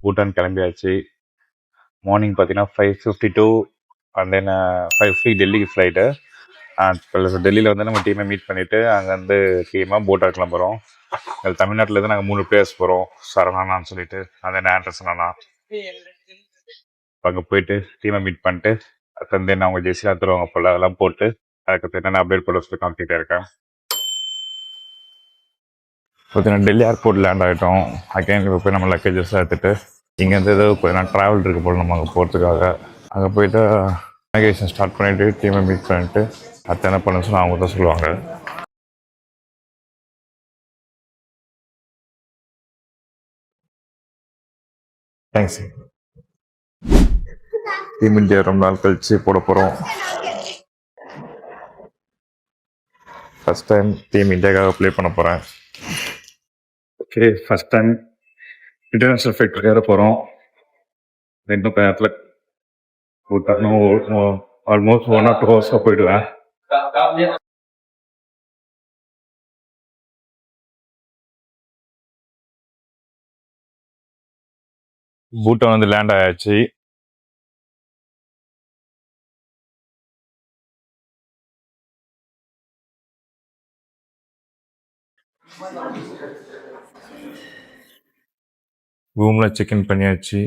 பூட்டான் கிளம்பியாச்சு. மார்னிங் பார்த்தீங்கன்னா 5:52 and then 5:50 டெல்லிக்கு ஃப்ளைட்டு. ப்ளஸ் டெல்லியில் வந்து நம்ம டீமை மீட் பண்ணிவிட்டு அங்கேருந்து டீமாக போட்டாக கிளம்புறோம். தமிழ்நாட்டிலேருந்து நாங்கள் 3 பிளேயர்ஸ் போகிறோம். சரவணான்னு சொல்லிட்டு அந்த ஆண்டர்சன் அண்ணா. அங்கே போயிட்டு டீமை மீட் பண்ணிட்டு அப்புறம் தென் அவங்க ஜெர்சிலாம் தருவாங்க போல், அதெல்லாம் போட்டு அதுக்கு என்னென்ன அப்டேட் பண்ண சொல்லி காமிக்கிட்டே இருக்கேன். பார்த்தீங்கன்னா டெல்லி ஏர்போர்ட் லேண்ட் ஆகிட்டோம். அகைன் இப்போ போய் நம்ம லக்கேஜஸ் எடுத்துகிட்டு இங்கேருந்து ஏதோ கொஞ்சம் ட்ராவல் இருக்குது போல் நம்ம அங்கே போகிறதுக்காக. அங்கே போயிட்டு நேவிகேஷன் ஸ்டார்ட் பண்ணிவிட்டு டீமை மீட் பண்ணிவிட்டு அடுத்து என்ன பண்ண சொல்லி அவங்க தான் சொல்லுவாங்க. தேங்க்ஸ். டீம் இந்தியா ரொம்ப நாள் கழிச்சு போட போகிறோம். ஃபஸ்ட் டைம் டீம் இந்தியாவுக்காக ப்ளே பண்ண போகிறேன். Okay, first time international fight விளையாட போகிறோம். இன்னும் நேரத்தில் ஆல்மோஸ்ட் 1 or 2 ஹவர்ஸாக போயிடுவேன். பூட்டான் வந்து லேண்ட் ஆயாச்சு. ரூமில் செக்இன் பண்ணியாச்சு.